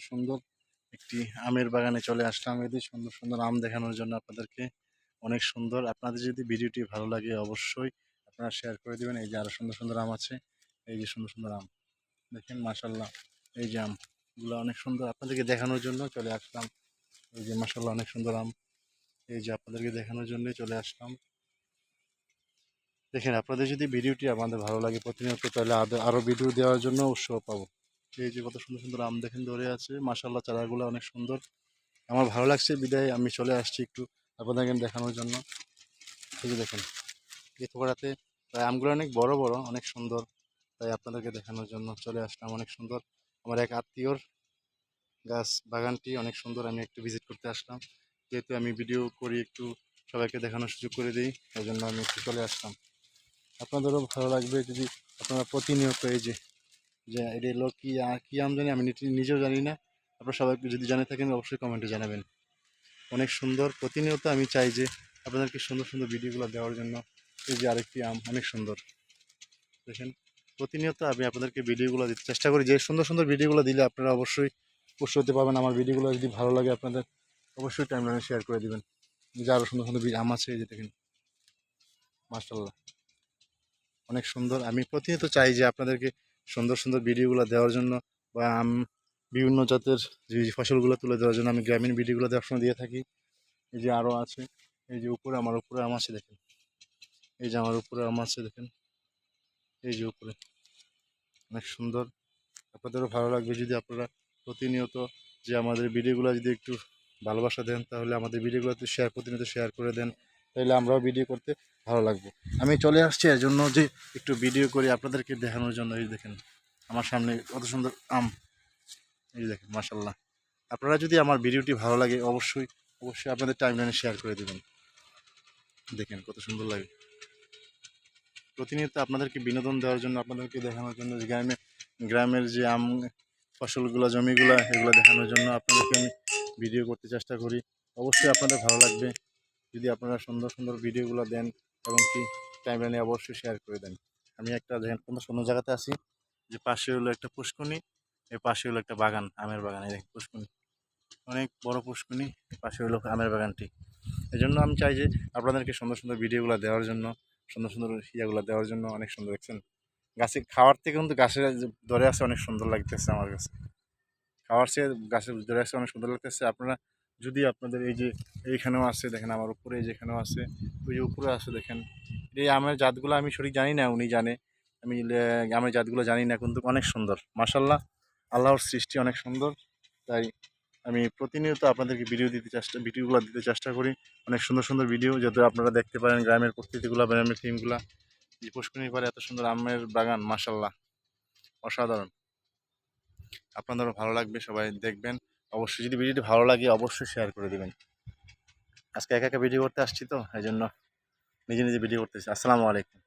সুন্দর একটি আমের বাগানে চলে আসলাম। এদের সুন্দর সুন্দর আম দেখানোর জন্য আপনাদেরকে। অনেক সুন্দর। আপনাদের যদি ভিডিওটি ভালো লাগে অবশ্যই আপনারা শেয়ার করে দিবেন। এই যে আরো সুন্দর সুন্দর আম আছে। এই যে সুন্দর সুন্দর আম দেখেন, মাশাল্লাহ। এই যে আমগুলো অনেক সুন্দর, আপনাদেরকে দেখানোর জন্য চলে আসলাম। এই যে মাশাল্লাহ অনেক সুন্দর আম। এই যে আপনাদেরকে দেখানোর জন্যই চলে আসলাম। দেখেন, আপনাদের যদি ভিডিওটি আমাদের ভালো লাগে প্রতিনিয়ত, তাহলে আরো ভিডিও দেওয়ার জন্য উৎসাহ পাবো। এই যে কত সুন্দর সুন্দর আম দেখেন ধরে আছে, মাশাল্লাহ চারাগুলো অনেক সুন্দর। আমার ভালো লাগছে বিদায় আমি চলে আসছি একটু আপনাদেরকে দেখানোর জন্য। এই যে দেখেন, এই থোকরাতে তাই আমগুলো অনেক বড় বড়, অনেক সুন্দর। তাই আপনাদেরকে দেখানোর জন্য চলে আসলাম। অনেক সুন্দর, আমার এক আত্মীয়র গাছ বাগানটি অনেক সুন্দর, আমি একটু ভিজিট করতে আসলাম। যেহেতু আমি ভিডিও করি, একটু সবাইকে দেখানোর সুযোগ করে দিই, এই জন্য আমি একটু চলে আসলাম। আপনাদেরও ভালো লাগবে যদি আপনারা প্রতিনিয়ত এই যে যে এটা এলো কি আম জানি, আমি নিজেও জানি না। আপনারা সবাইকে যদি জানে থাকেন অবশ্যই কমেন্টে জানাবেন। অনেক সুন্দর, প্রতিনিয়ত আমি চাই যে আপনাদেরকে সুন্দর সুন্দর ভিডিওগুলো দেওয়ার জন্য। এই যে আরেকটি আম অনেক সুন্দর দেখেন, প্রতিনিয়ত আমি আপনাদেরকে ভিডিওগুলো দিতে চেষ্টা করি, যে সুন্দর সুন্দর ভিডিওগুলো দিলে আপনারা অবশ্যই খুশি হতে পারবেন। আমার ভিডিওগুলো যদি ভালো লাগে আপনাদের অবশ্যই টাইমলাইনে শেয়ার করে দিবেন। যে আরও সুন্দর সুন্দর আম আছে, এই যে দেখেন মাশাল্লাহ অনেক সুন্দর। আমি প্রতিনিয়ত চাই যে আপনাদেরকে সুন্দর সুন্দর ভিডিওগুলো দেওয়ার জন্য, বা বিভিন্ন জাতের যে ফসলগুলো তুলে দেওয়ার জন্য আমি গ্রামীণ ভিডিওগুলো সবসময় দিয়ে থাকি। এই যে আরও আছে, এই যে উপরে আমার উপরে আম আছে দেখেন, এই যে আমার উপরে আম আছে দেখেন, এই যে উপরে অনেক সুন্দর। আপনাদেরও ভালো লাগবে যদি আপনারা প্রতিনিয়ত যে আমাদের ভিডিওগুলো যদি একটু ভালোবাসা দেন, তাহলে আমাদের ভিডিওগুলো প্রতিনিয়ত শেয়ার করে দেন, তাহলে আমরাও ভিডিও করতে ভালো লাগবে। আমি চলে আসছি এর জন্য যে একটু ভিডিও করি আপনাদেরকে দেখানোর জন্য। এই দেখেন আমার সামনে কত সুন্দর আম, এই দেখেন মাশাল্লাহ। আপনারা যদি আমার ভিডিওটি ভালো লাগে অবশ্যই অবশ্যই আপনাদের টাইমলাইনে শেয়ার করে দেবেন। দেখেন কত সুন্দর লাগে। প্রতিনিয়ত আপনাদেরকে বিনোদন দেওয়ার জন্য, আপনাদেরকে দেখানোর জন্য, যে গ্রামের যে আম ফসলগুলো জমিগুলো এগুলো দেখানোর জন্য আপনাদেরকে আমি ভিডিও করতে চেষ্টা করি। অবশ্যই আপনাদের ভালো লাগবে যদি আপনারা সুন্দর সুন্দর ভিডিওগুলো দেন এবং কি টাইমলাইনে অবশ্যই শেয়ার করে দেন। আমি একটা দেখেন কোন সুন্দর জায়গাতে আছি, যে পাশে হলো একটা পুষ্করণী, এর পাশে হলো একটা বাগান, আমের বাগান। এই দেখেন পুষ্করণী, অনেক বড় পুষ্করণী, পাশে হলো আমের বাগানটি। এই জন্য আমি চাই যে আপনাদেরকে সুন্দর সুন্দর ভিডিওগুলো দেওয়ার জন্য, সুন্দর সুন্দর ইয়াগুলো দেওয়ার জন্য। অনেক সুন্দর দেখছেন, গাছে খাওয়ার থেকে কিন্তু গাছের ধরে আছে অনেক সুন্দর লাগতেছে আমার কাছে। খাওয়ার চেয়ে গাছের ধরে আছে অনেক সুন্দর লাগতেছে। আপনারা যদি আপনাদের এই যে এইখানেও আছে দেখেন, আমার উপরে এই যেখানেও আছে, ওই যে উপরে আছে দেখেন। এই আমের জাতগুলো আমি সঠিক জানি না, উনি জানে। আমি আমের জাতগুলো জানি না, কিন্তু অনেক সুন্দর মাশাল্লাহ। আল্লাহর সৃষ্টি অনেক সুন্দর। তাই আমি প্রতিনিয়ত আপনাদেরকে ভিডিওগুলো দিতে চেষ্টা করি। অনেক সুন্দর সুন্দর ভিডিও যাতে আপনারা দেখতে পারেন, গ্রামের প্রকৃতিগুলো, গ্রামের থিমগুলা। যে পুষ্করণীর পাড়ে এত সুন্দর আমের বাগান, মাশাল্লাহ অসাধারণ। আপনাদেরও ভালো লাগবে, সবাই দেখবেন অবশ্যই। যদি ভিডিওটি ভালো লাগে অবশ্যই শেয়ার করে দেবেন। আজকে একা একা ভিডিও করতে আসছি তো, এই জন্য নিজে নিজে ভিডিও করতেছি। আসসালামু আলাইকুম।